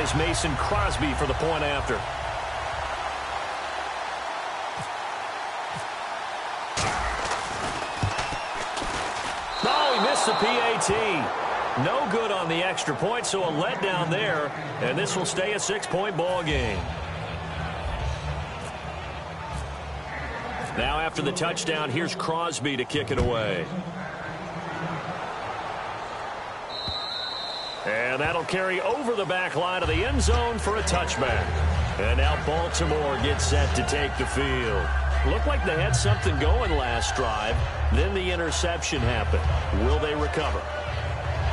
is Mason Crosby for the point after. Oh, he missed the PAT. No good on the extra point, so a letdown there, and this will stay a 6-point ball game. Now after the touchdown, here's Crosby to kick it away. And that'll carry over the back line of the end zone for a touchback. And now Baltimore gets set to take the field. Looked like they had something going last drive. Then the interception happened. Will they recover?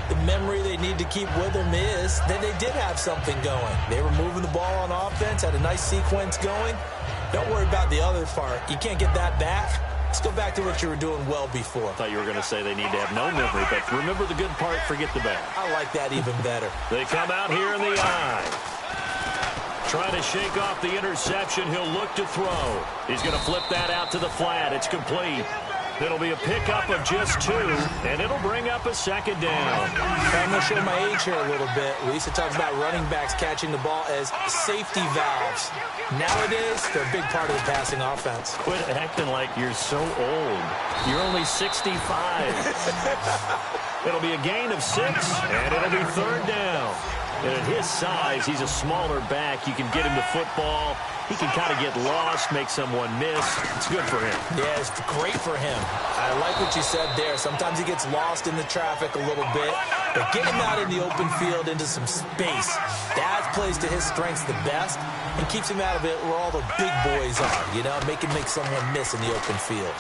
The memory they need to keep with them is that they did have something going. They were moving the ball on offense, had a nice sequence going. Don't worry about the other part. You can't get that back. Let's go back to what you were doing well before. I thought you were going to say they need to have no memory, but remember the good part, forget the bad. I like that even better. They come out here in the eye. Trying to shake off the interception. He'll look to throw. He's going to flip that out to the flat. It's complete. It'll be a pickup of just 2, and it'll bring up a second down. I'm going to show my age here a little bit. We used to talk about running backs catching the ball as safety valves. Nowadays, they're a big part of the passing offense. Quit acting like you're so old. You're only 65. It'll be a gain of 6, and it'll be 3rd down. And at his size, he's a smaller back. You can get him to football. He can kind of get lost, make someone miss. It's good for him. Yeah, it's great for him. I like what you said there. Sometimes he gets lost in the traffic a little bit. But get him out in the open field into some space. That plays to his strengths the best and keeps him out of it where all the big boys are. You know, make someone miss in the open field.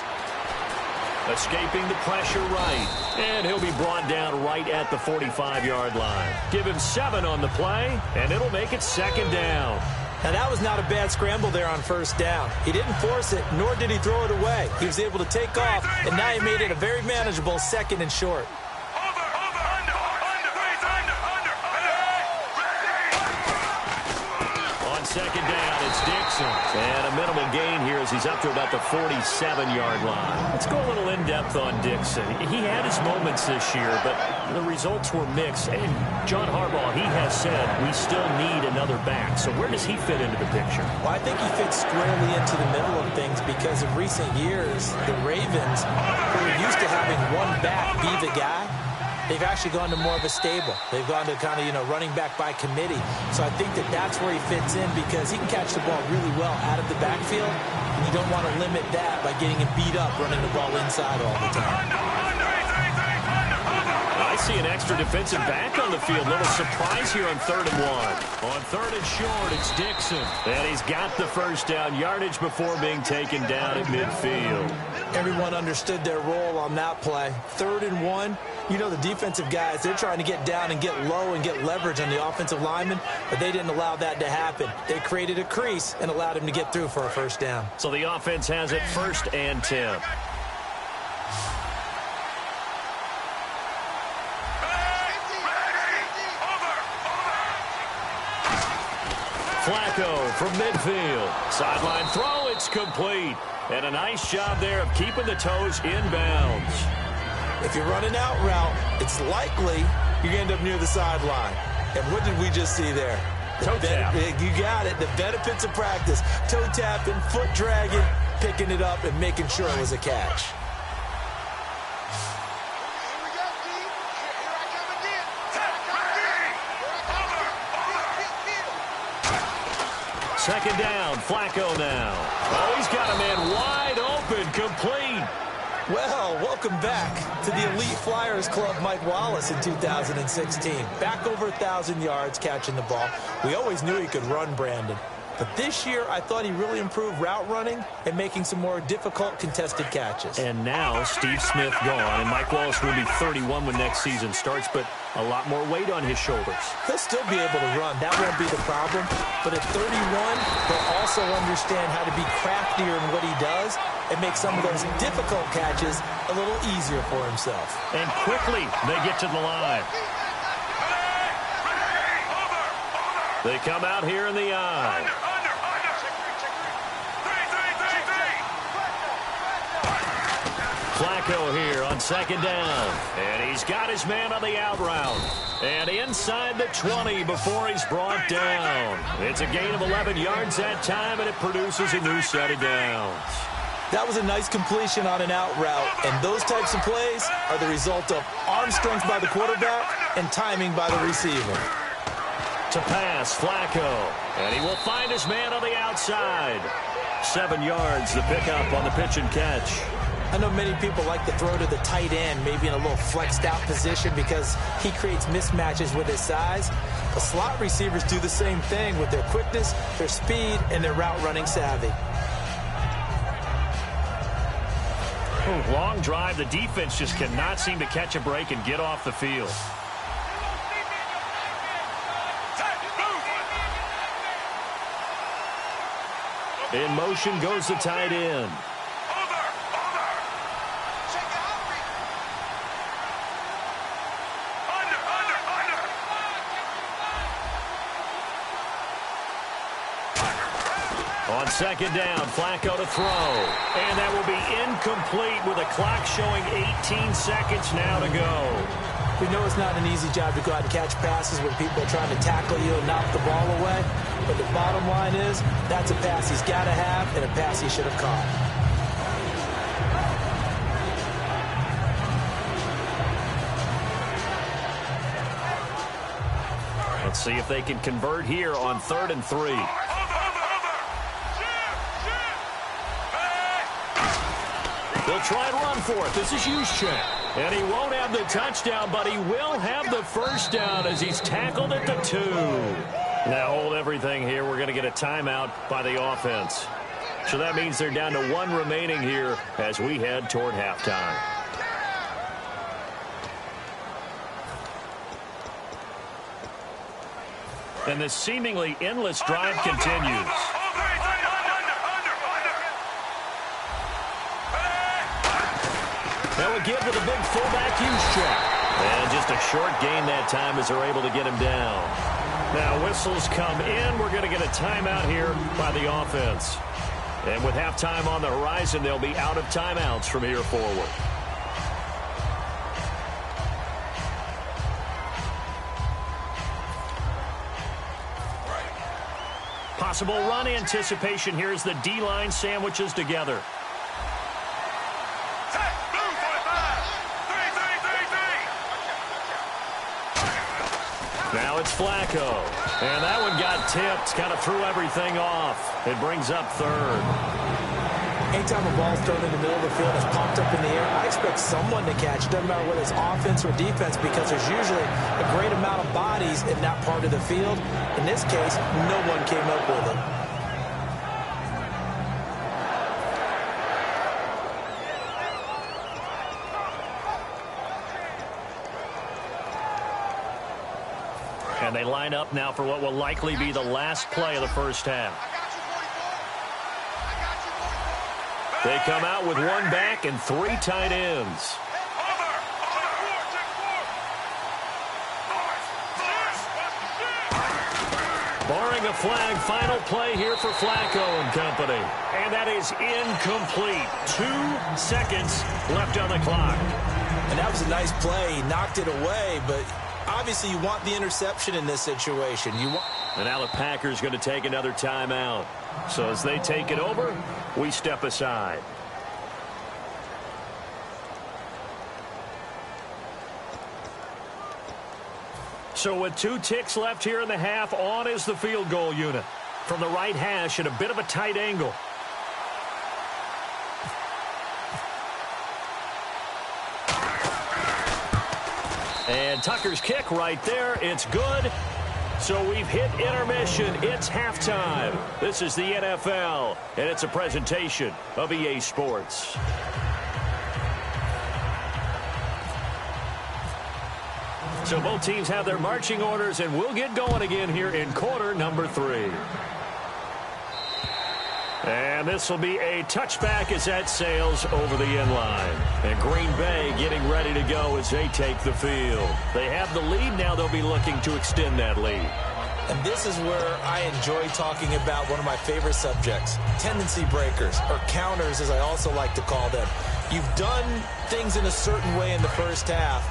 Escaping the pressure right. And he'll be brought down right at the 45-yard line. Give him 7 on the play, and it'll make it 2nd down. Now, that was not a bad scramble there on 1st down. He didn't force it, nor did he throw it away. He was able to take off, and now he made it a very manageable 2nd and short. On 2nd down, it's Dixon. And a minimal gain here as he's up to about the 47-yard line. Let's go a little in-depth on Dixon. He had his moments this year, but the results were mixed. And John Harbaugh, he has said we still need another back. So where does he fit into the picture? Well, I think he fits squarely into the middle of things because of recent years, the Ravens, who are used to having one back be the guy, they've actually gone to more of a stable. They've gone to kind of, running back by committee. So I think that that's where he fits in because he can catch the ball really well out of the backfield. And you don't want to limit that by getting him beat up running the ball inside all the time. I see an extra defensive back on the field. Little surprise here on 3rd and 1. On 3rd and short, it's Dixon. And he's got the 1st down yardage before being taken down at midfield. Everyone understood their role on that play. 3rd and 1. The defensive guys, they're trying to get down and get low and get leverage on the offensive lineman, but they didn't allow that to happen. They created a crease and allowed him to get through for a 1st down. So the offense has it 1st and 10. Flacco from midfield. Sideline throw, it's complete. And a nice job there of keeping the toes inbounds. If you're running out route, it's likely you're going to end up near the sideline. And what did we just see there? Toe tap. You got it. The benefits of practice. Toe tapping, foot dragging, picking it up, and making sure it was a catch. Second down, Flacco now. Oh, he's got a man wide open, complete. Well, welcome back to the Elite Flyers Club, Mike Wallace in 2016. Back over 1,000 yards catching the ball. We always knew he could run, Brandon. But this year, I thought he really improved route running and making some more difficult contested catches. And now, Steve Smith gone, and Mike Wallace will be 31 when next season starts, but a lot more weight on his shoulders. He'll still be able to run. That won't be the problem. But at 31, he'll also understand how to be craftier in what he does and make some of those difficult catches a little easier for himself. And quickly, they get to the line. They come out here in the eye. Flacco here on second down. And he's got his man on the out route. And inside the 20 before he's brought down. It's a gain of 11 yards that time, and it produces a new set of downs. That was a nice completion on an out route, and those types of plays are the result of arm strength by the quarterback and timing by the receiver. To pass, Flacco, and he will find his man on the outside. 7 yards, the pickup on the pitch and catch. I know many people like to throw to the tight end, maybe in a little flexed out position because he creates mismatches with his size. But slot receivers do the same thing with their quickness, their speed, and their route running savvy. Long drive. The defense just cannot seem to catch a break and get off the field. In motion goes the tight end. On second down, Flacco to throw. And that will be incomplete with a clock showing 18 seconds now to go. We know it's not an easy job to go out and catch passes when people are trying to tackle you and knock the ball away. But the bottom line is, that's a pass he's got to have and a pass he should have caught. Let's see if they can convert here on 3rd and 3. They'll try and run for it. This is Juszczyk. And he won't have the touchdown, but he will have the first down as he's tackled at the 2. Now hold everything here. We're going to get a timeout by the offense. So that means they're down to 1 remaining here as we head toward halftime. And this seemingly endless drive continues. That would give to the big fullback Juszczyk. And just a short gain that time as they're able to get him down. Now whistles come in. We're going to get a timeout here by the offense. And with halftime on the horizon, they'll be out of timeouts from here forward. Possible run anticipation here as the D-line sandwiches together. Now it's Flacco. And that one got tipped. Kind of threw everything off. It brings up 3rd. Anytime a ball's thrown in the middle of the field, it's popped up in the air, I expect someone to catch it. Doesn't matter whether it's offense or defense, because there's usually a great amount of bodies in that part of the field. In this case, no one came up with it. And they line up now for what will likely be the last play of the first half. They come out with 1 back and 3 tight ends. Barring a flag, final play here for Flacco and company. And that is incomplete. 2 seconds left on the clock. And that was a nice play. He knocked it away, but obviously you want the interception in this situation. And now the Packers going to take another timeout. So as they take it over, we step aside. So with 2 ticks left here in the half, on is the field goal unit. From the right hash at a bit of a tight angle. And Tucker's kick right there. It's good. So we've hit intermission. It's halftime. This is the NFL, and it's a presentation of EA Sports. So both teams have their marching orders, and we'll get going again here in quarter number 3. And this will be a touchback as that sails over the end line. And Green Bay getting ready to go as they take the field. They have the lead. Now they'll be looking to extend that lead. And this is where I enjoy talking about one of my favorite subjects, tendency breakers, or counters as I also like to call them. you've done things in a certain way in the first half,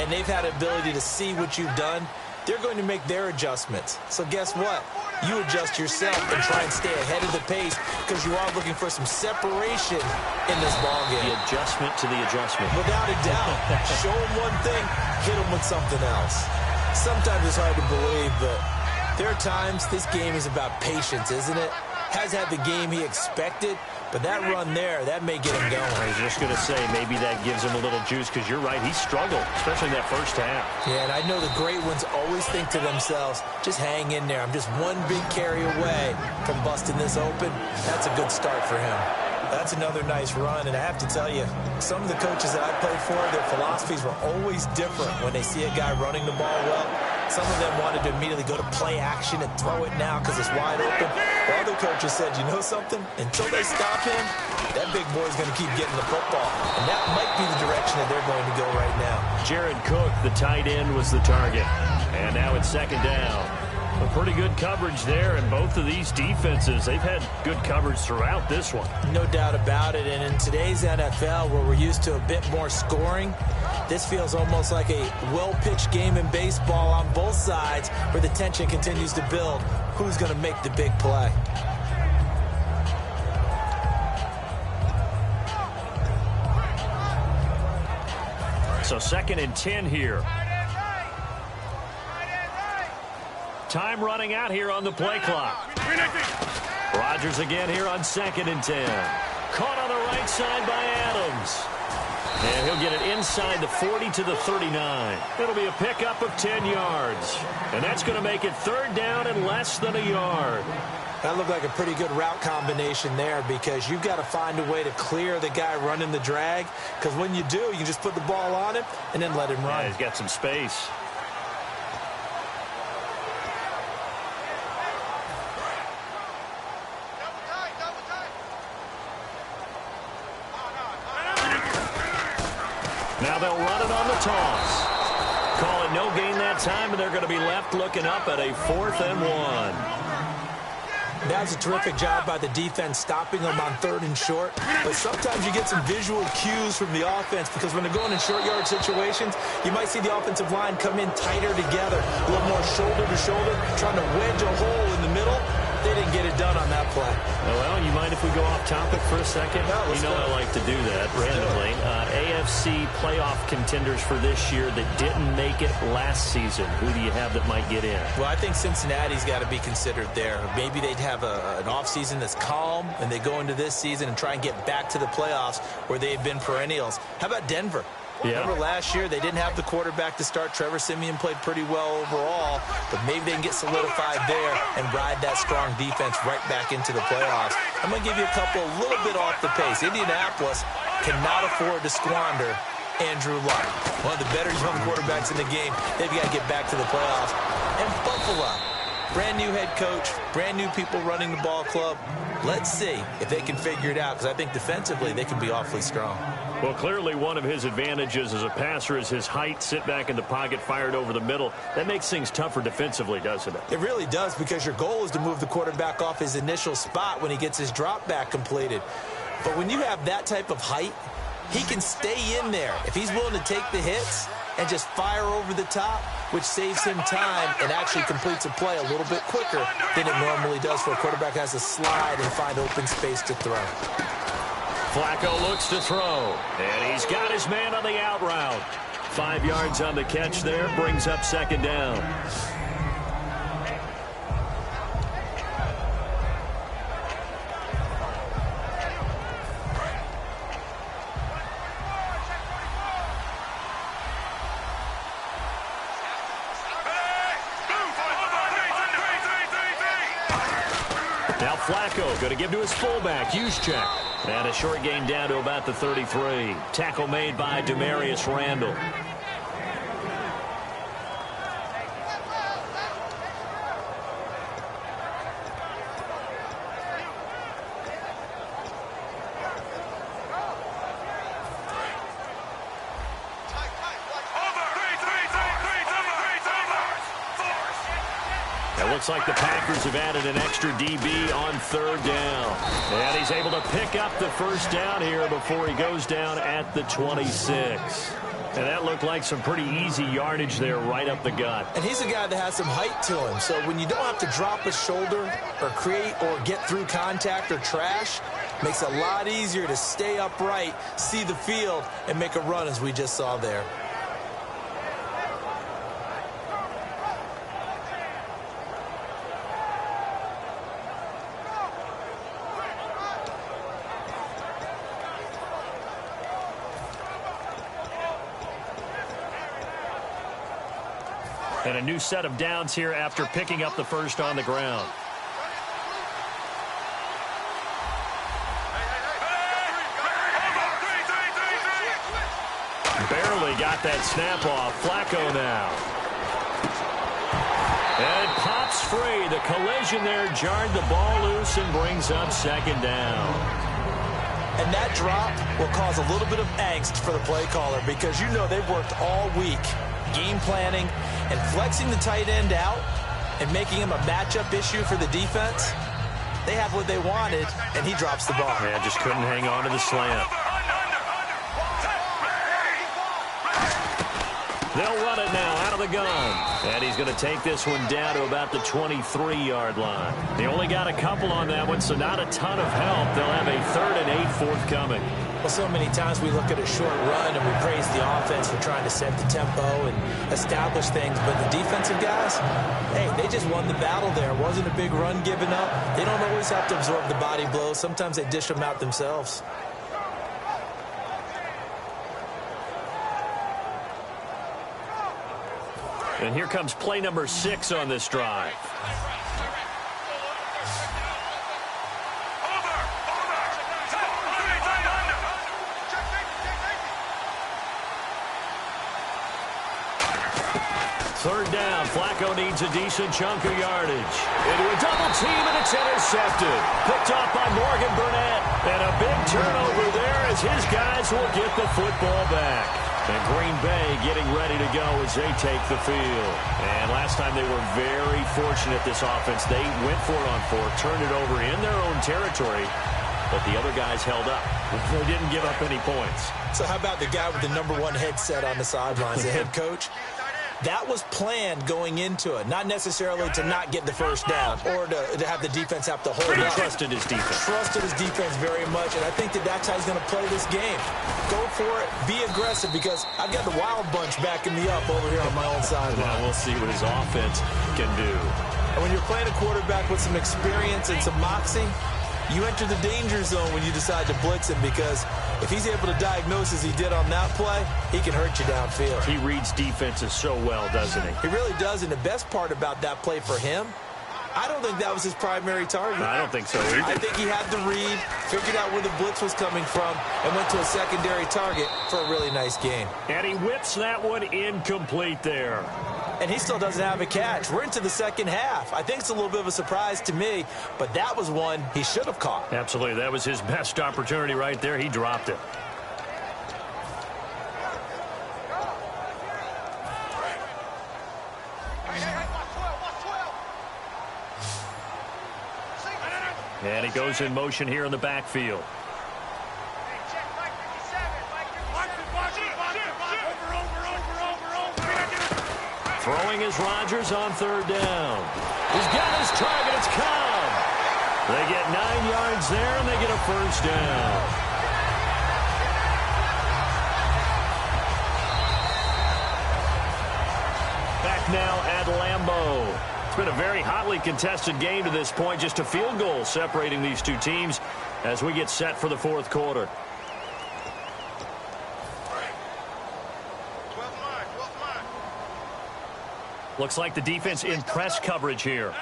and they've had an ability to see what you've done, they're going to make their adjustments. So guess what? You adjust yourself and try and stay ahead of the pace because you are looking for some separation in this ballgame. The adjustment to the adjustment. Without a doubt. Show them one thing, hit them with something else. Sometimes it's hard to believe, but there are times this game is about patience, isn't it? Has had the game he expected, but that run there, that may get him going. I was just going to say, maybe that gives him a little juice because you're right, he struggled, especially in that first half. Yeah, and I know the great ones always think to themselves, just hang in there. I'm just one big carry away from busting this open. That's a good start for him. That's another nice run, and I have to tell you, some of the coaches that I played for, their philosophies were always different when they see a guy running the ball well. Some of them wanted to immediately go to play action and throw it now because it's wide open. While other coaches said, you know something? Until they stop him, that big boy's going to keep getting the football. And that might be the direction that they're going to go right now. Jared Cook, the tight end, was the target. And now it's second down. A pretty good coverage there, and both of these defenses, they've had good coverage throughout this one. No doubt about it, and in today's NFL, where we're used to a bit more scoring, this feels almost like a well-pitched game in baseball on both sides where the tension continues to build. Who's going to make the big play? So 2nd and 10 here. Time running out here on the play clock. Rodgers again here on 2nd and 10. Caught on the right side by Adams. And he'll get it inside the 40 to the 39. It'll be a pickup of 10 yards. And that's going to make it 3rd down and less than a yard. That looked like a pretty good route combination there because you've got to find a way to clear the guy running the drag. Because when you do, you can just put the ball on him and then let him run. Yeah, he's got some space. Now they'll run it on the toss. Call it no gain that time, and they're going to be left looking up at a 4th and 1. That's a terrific job by the defense stopping them on 3rd and short. But sometimes you get some visual cues from the offense because when they're going in short yard situations, you might see the offensive line come in tighter together, a little more shoulder to shoulder, trying to wedge a hole in the middle. They didn't get it done on that play. Well, you mind if we go off topic for a second? No, you know I like to do that randomly. AFC playoff contenders for this year that didn't make it last season. Who do you have that might get in? Well, I think Cincinnati's got to be considered there. Maybe they'd have an offseason that's calm, and they go into this season and try and get back to the playoffs where they've been perennials. How about Denver? Yeah. Remember last year, they didn't have the quarterback to start. Trevor Siemian played pretty well overall, but maybe they can get solidified there and ride that strong defense right back into the playoffs. I'm going to give you a couple a little bit off the pace. Indianapolis cannot afford to squander Andrew Luck, one of the better young quarterbacks in the game. They've got to get back to the playoffs. And Buffalo, brand new head coach, brand new people running the ball club. Let's see if they can figure it out, because I think defensively they can be awfully strong. Well, clearly one of his advantages as a passer is his height, sit back in the pocket, fired over the middle. That makes things tougher defensively, doesn't it? It really does, because your goal is to move the quarterback off his initial spot when he gets his drop back completed. But when you have that type of height, he can stay in there. If he's willing to take the hits and just fire over the top, which saves him time and actually completes a play a little bit quicker than it normally does for a quarterback has to slide and find open space to throw. Flacco looks to throw, and he's got his man on the out route. 5 yards on the catch there, brings up 2nd down. Now Flacco going to give to his fullback, Juszczyk. And a short gain down to about the 33. Tackle made by Demarius Randall. Looks like the Packers have added an extra DB on third down. And he's able to pick up the first down here before he goes down at the 26. And that looked like some pretty easy yardage there right up the gut. And he's a guy that has some height to him. So when you don't have to drop a shoulder or create or get through contact or trash, makes it a lot easier to stay upright, see the field, and make a run as we just saw there. And a new set of downs here after picking up the first on the ground. Barely got that snap off. Flacco now. And it pops free. The collision there jarred the ball loose and brings up second down. And that drop will cause a little bit of angst for the play caller because you know they've worked all week game planning and flexing the tight end out and making him a matchup issue for the defense. They have what they wanted, and he drops the ball. Yeah, just couldn't hang on to the slant. They'll run it now out of the gun. And he's going to take this one down to about the 23-yard line. They only got a couple on that one, so not a ton of help. They'll have a 3rd and 8 forthcoming. Well, so many times we look at a short run and we praise the offense for trying to set the tempo and establish things. But the defensive guys, hey, they just won the battle there. It wasn't a big run given up. They don't always have to absorb the body blows. Sometimes they dish them out themselves. And here comes play number 6 on this drive. Third down. Flacco needs a decent chunk of yardage. Into a double team, and it's intercepted. Picked off by Morgan Burnett. And a big turnover there as his guys will get the football back. And Green Bay getting ready to go as they take the field. And last time they were very fortunate, this offense. They went for it on 4, turned it over in their own territory, but the other guys held up. They didn't give up any points. So how about the guy with the #1 headset on the sidelines, the head coach? That was planned going into it, not necessarily to not get the first down or to have the defense have to hold He up. trusted his defense. Trusted his defense very much, and I think that's how he's going to play this game. Go for it, be aggressive, because I've got the wild bunch backing me up over here on my own sideline. Now we'll see what his offense can do. And when you're playing a quarterback with some experience and some moxie, you enter the danger zone when you decide to blitz him, because if he's able to diagnose as he did on that play, he can hurt you downfield. He reads defenses so well, doesn't he? He really does, and the best part about that play for him, I don't think that was his primary target. I don't think so either. I think he had the read, figured out where the blitz was coming from, and went to a secondary target for a really nice game. And he whips that one incomplete there. And he still doesn't have a catch. We're into the second half. I think it's a little bit of a surprise to me, but that was one he should have caught. Absolutely. That was his best opportunity right there. He dropped it. And he goes in motion here in the backfield. Throwing is Rodgers on third down. He's got his target. It's Cobb. They get 9 yards there, and they get a first down. Back now at Lambeau. It's been a very hotly contested game to this point. Just a field goal separating these two teams as we get set for the fourth quarter. Looks like the defense in press coverage here.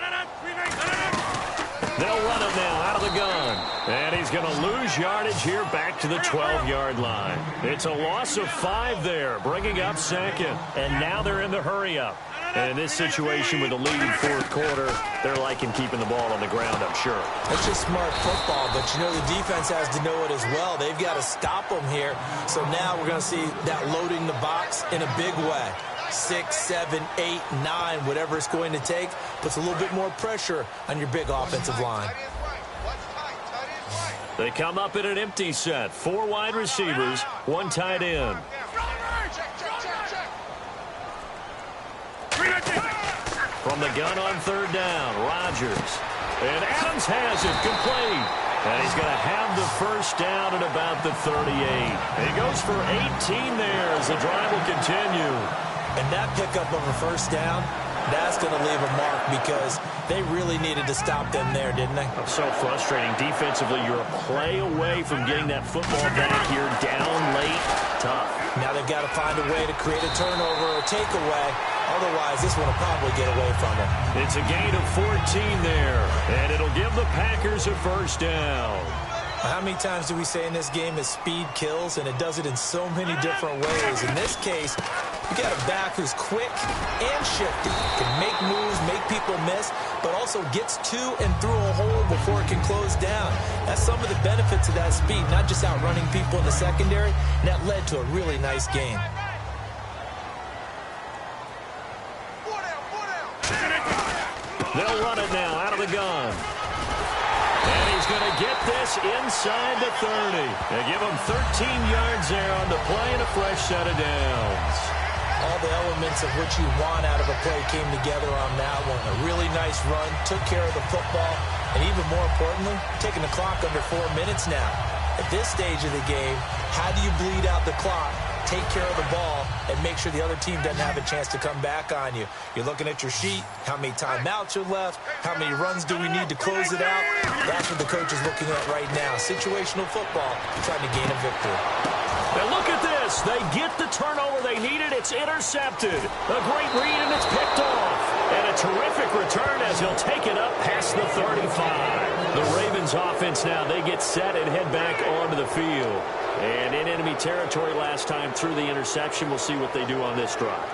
They'll run it now out of the gun. And he's going to lose yardage here back to the 12-yard line. It's a loss of 5 there, bringing up second. And now they're in the hurry-up. And in this situation with a lead fourth quarter, they're liking keeping the ball on the ground, I'm sure. It's just smart football, but you know the defense has to know it as well. They've got to stop them here. So now we're going to see that loading the box in a big way. 6, 7, 8, 9, whatever it's going to take, puts a little bit more pressure on your big offensive line. They come up in an empty set. 4 wide receivers, 1 tight end. From the gun on 3rd down, Rodgers. And Adams has it, complete. And he's going to have the 1st down at about the 38. He goes for 18 there as the drive will continue. And that pickup of a 1st down, that's going to leave a mark because they really needed to stop them there, didn't they? So frustrating. Defensively, you're a play away from getting that football back here down late. Tough. Now they've got to find a way to create a turnover or takeaway. Otherwise, this one will probably get away from them. It's a gain of 14 there, and it'll give the Packers a 1st down. How many times do we say in this game that speed kills, and it does it in so many different ways? In this case, you got a back who's quick and shifty, can make moves, make people miss, but also gets to and through a hole before it can close down. That's some of the benefits of that speed, not just outrunning people in the secondary, and that led to a really nice game. They'll run it now out of the gun. And he's going to get this inside the 30. They give him 13 yards there on the play and a fresh set of downs. All the elements of what you want out of a play came together on that one. A really nice run, took care of the football, and even more importantly, taking the clock under 4 minutes now. At this stage of the game, how do you bleed out the clock, take care of the ball, and make sure the other team doesn't have a chance to come back on you? You're looking at your sheet, how many timeouts are left, how many runs do we need to close it out? That's what the coach is looking at right now. Situational football, trying to gain a victory. Now look at this. They get the turnover they needed. It's intercepted. A great read, and it's picked off. And a terrific return as he'll take it up past the 35. The Ravens offense now, they get set and head back onto the field. And in enemy territory last time through the interception. We'll see what they do on this drive.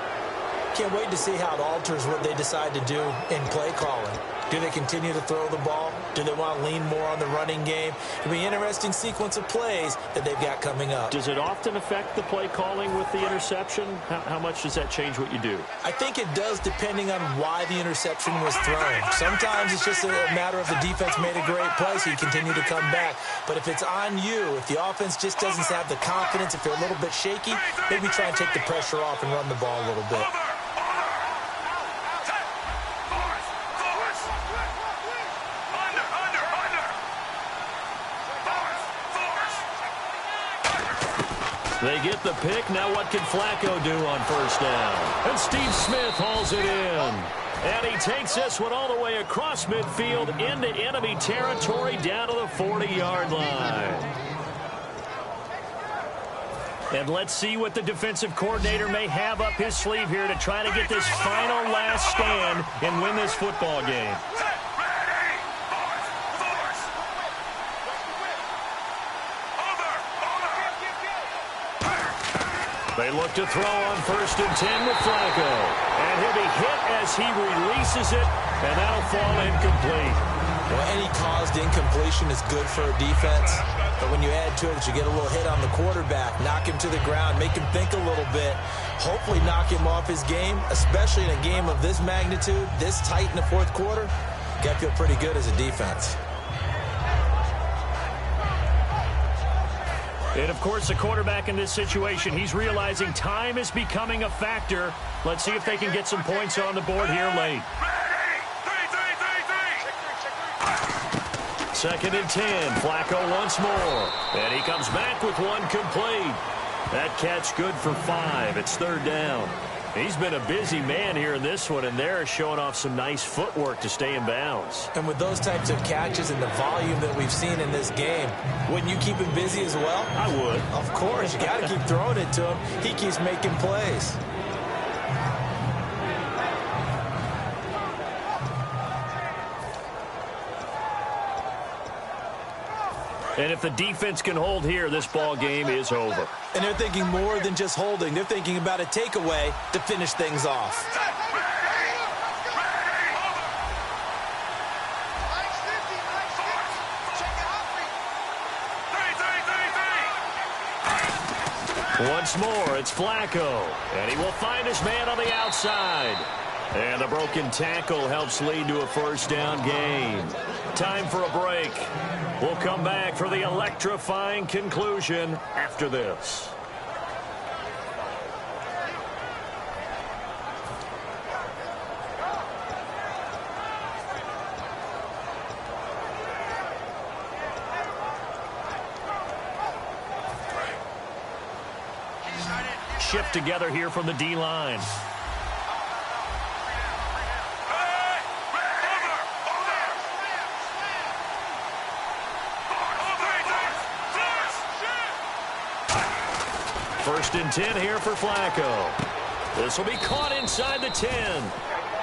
Can't wait to see how it alters what they decide to do in play calling. Do they continue to throw the ball? Do they want to lean more on the running game? It'll be an interesting sequence of plays that they've got coming up. Does it often affect the play calling with the interception? How much does that change what you do? I think it does depending on why the interception was thrown. Sometimes it's just a matter of the defense made a great play, so you continue to come back. But if it's on you, if the offense just doesn't have the confidence, if they're a little bit shaky, maybe try and take the pressure off and run the ball a little bit. They get the pick. Now what can Flacco do on 1st down? And Steve Smith hauls it in. And he takes this one all the way across midfield into enemy territory down to the 40-yard line. And let's see what the defensive coordinator may have up his sleeve here to try to get this final last stand and win this football game. They look to throw on 1st and 10 with Flacco. And he'll be hit as he releases it, and that'll fall incomplete. Well, any caused incompletion is good for a defense. But when you add to it that you get a little hit on the quarterback, knock him to the ground, make him think a little bit, hopefully knock him off his game, especially in a game of this magnitude, this tight in the 4th quarter, got to feel pretty good as a defense. And, of course, the quarterback in this situation, he's realizing time is becoming a factor. Let's see if they can get some points on the board here late. 2nd and 10. Flacco once more. And he comes back with one complete. That catch good for 5. It's 3rd down. He's been a busy man here in this one, and they're showing off some nice footwork to stay in bounds. And with those types of catches and the volume that we've seen in this game, wouldn't you keep him busy as well? I would. Of course. You got to keep throwing it to him. He keeps making plays. And if the defense can hold here, this ball game is over. And they're thinking more than just holding. They're thinking about a takeaway to finish things off. Once more, it's Flacco. And he will find his man on the outside. And the broken tackle helps lead to a first down gain. Time for a break. We'll come back for the electrifying conclusion after this. Shift together here from the D-line. First and 10 here for Flacco. This will be caught inside the 10.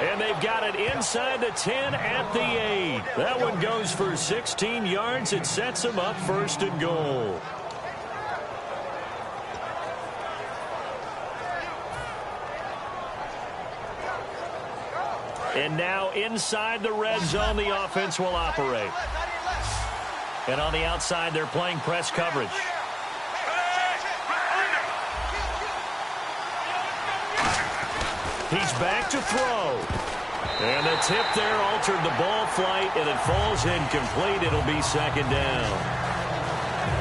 And they've got it inside the 10 at the 8. That one goes for 16 yards. It sets them up first and goal. And now inside the red zone, the offense will operate. And on the outside, they're playing press coverage. He's back to throw. And the tip there altered the ball flight, and it falls incomplete. It'll be second down.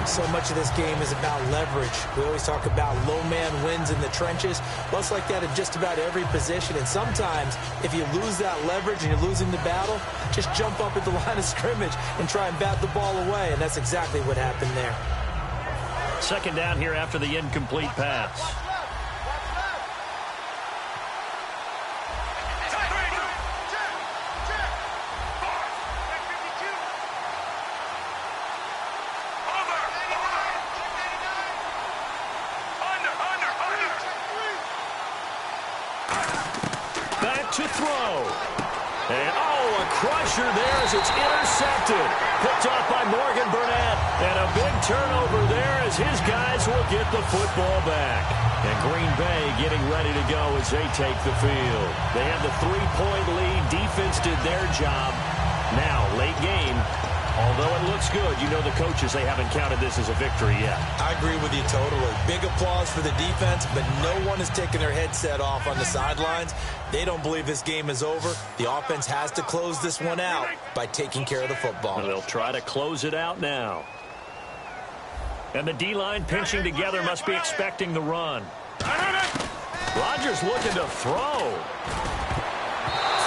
So much of this game is about leverage. We always talk about low man wins in the trenches. Well, it's like that in just about every position. And sometimes, if you lose that leverage and you're losing the battle, just jump up at the line of scrimmage and try and bat the ball away. And that's exactly what happened there. Second down here after the incomplete pass. To throw. And, a crusher there as it's intercepted. Picked off by Morgan Burnett. And a big turnover there as his guys will get the football back. And Green Bay getting ready to go as they take the field. They have the 3-point lead. Defense did their job. Now, late game. Although it looks good, you know the coaches, they haven't counted this as a victory yet. I agree with you totally. Big applause for the defense, but no one is taking their headset off on the sidelines. They don't believe this game is over. The offense has to close this one out by taking care of the football. And they'll try to close it out now. And the D-line pinching together must be expecting the run. Rodgers looking to throw.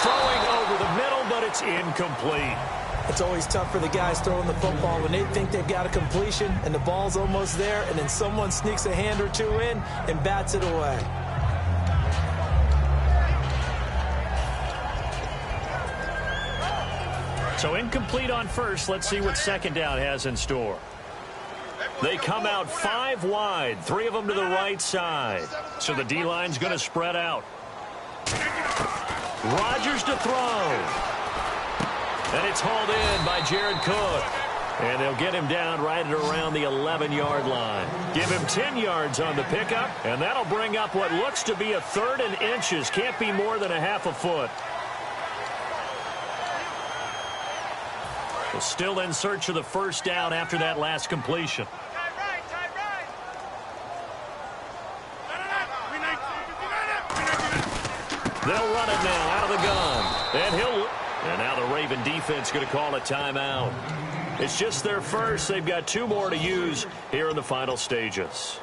Throwing over the middle, but it's incomplete. It's always tough for the guys throwing the football when they think they've got a completion and the ball's almost there, and then someone sneaks a hand or two in and bats it away. So incomplete on first. Let's see what second down has in store. They come out 5 wide, 3 of them to the right side. So the D-line's going to spread out. Rodgers to throw. And it's hauled in by Jared Cook. And they'll get him down right at around the 11-yard line. Give him 10 yards on the pickup, and that'll bring up what looks to be a 3rd and inches. Can't be more than a half a foot. Well, still in search of the first down after that last completion. They'll run it now out of the gun. And now the Raven defense going to call a timeout. It's just their first. They've got 2 more to use here in the final stages.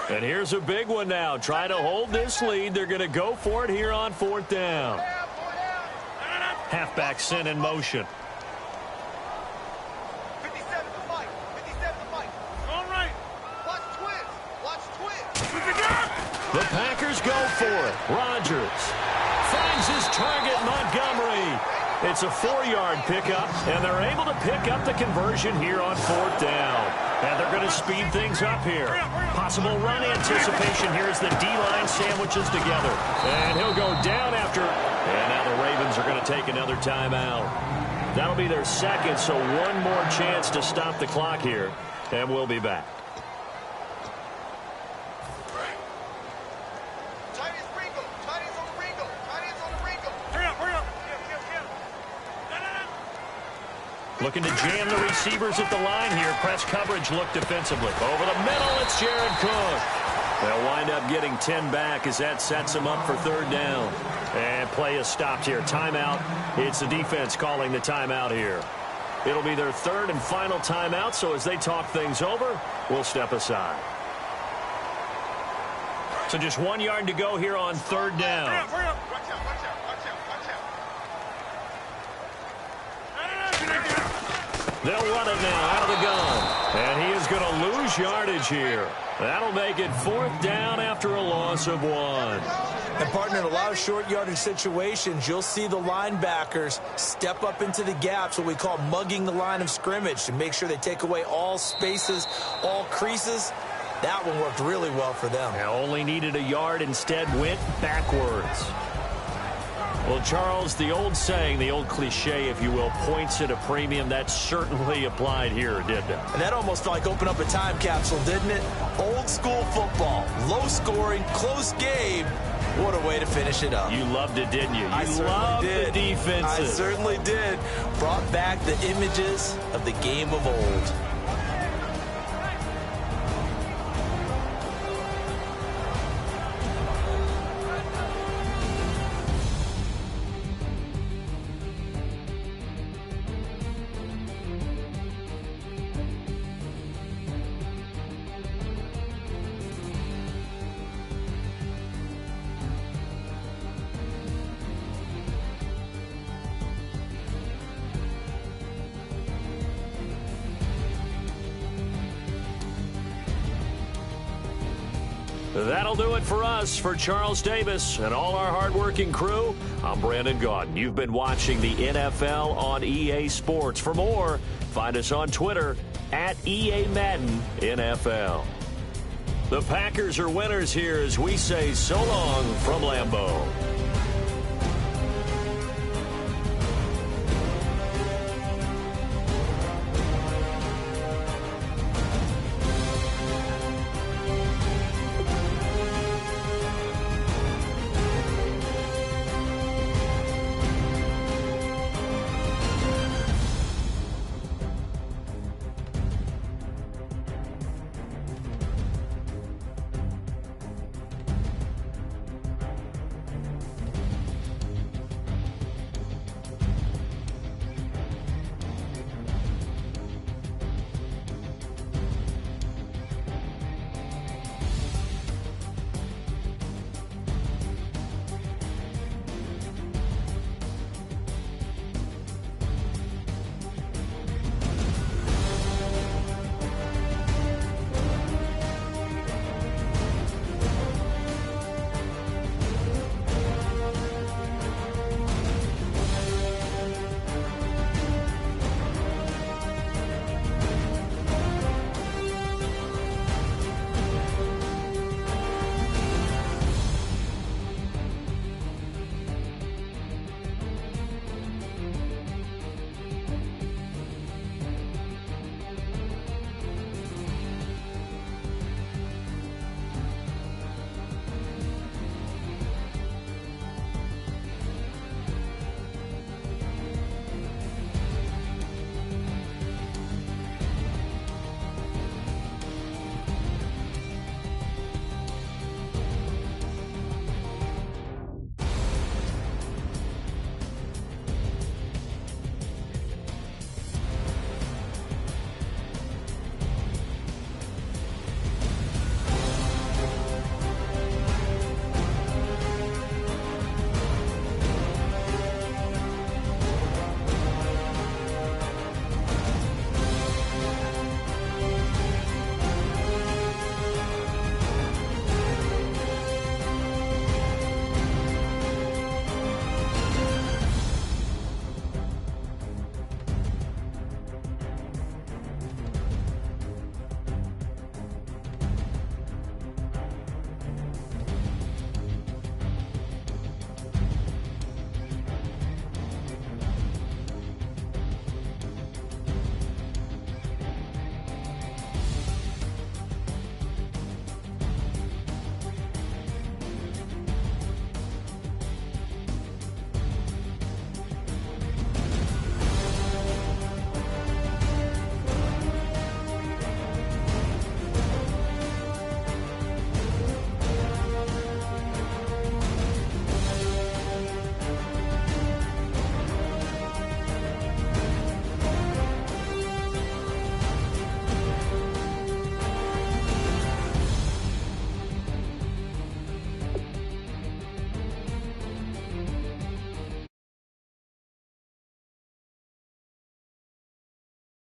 And here's a big one now. Trying to hold this lead. They're going to go for it here on 4th down. Halfback sent in motion. 57 to Mike. 57 to Mike. All right. Watch twist. Watch twist. The Packers go for it. Rodgers finds his target, Montgomery. It's a 4-yard pickup, and they're able to pick up the conversion here on 4th down. And they're going to speed things up here. Possible run anticipation here as the D-line sandwiches together. And he'll go down after. And now the Ravens are going to take another timeout. That'll be their second, so one more chance to stop the clock here. And we'll be back. Looking to jam the receivers at the line here. Press coverage look defensively. Over the middle, it's Jared Cook. They'll wind up getting 10 back as that sets them up for third down. And play is stopped here. Timeout. It's the defense calling the timeout here. It'll be their third and final timeout, so as they talk things over, we'll step aside. So just 1 yard to go here on third down. Hurry up. Watch out. They'll run it now out of the gun. And he is going to lose yardage here. That'll make it fourth down after a loss of 1. And, partner, in a lot of short yardage situations, you'll see the linebackers step up into the gaps, what we call mugging the line of scrimmage, to make sure they take away all spaces, all creases. That one worked really well for them. Now only needed a yard, instead went backwards. Well, Charles, the old saying, the old cliche, if you will, points at a premium, that certainly applied here, didn't it? And that almost felt like opened up a time capsule, didn't it? Old school football, low scoring, close game. What a way to finish it up. You loved it, didn't you? I You loved the defenses. I certainly did. Brought back the images of the game of old. That'll do it for us. For Charles Davis and all our hardworking crew, I'm Brandon Gaudin. You've been watching the NFL on EA Sports. For more, find us on Twitter at EA Madden NFL. The Packers are winners here as we say so long from Lambeau.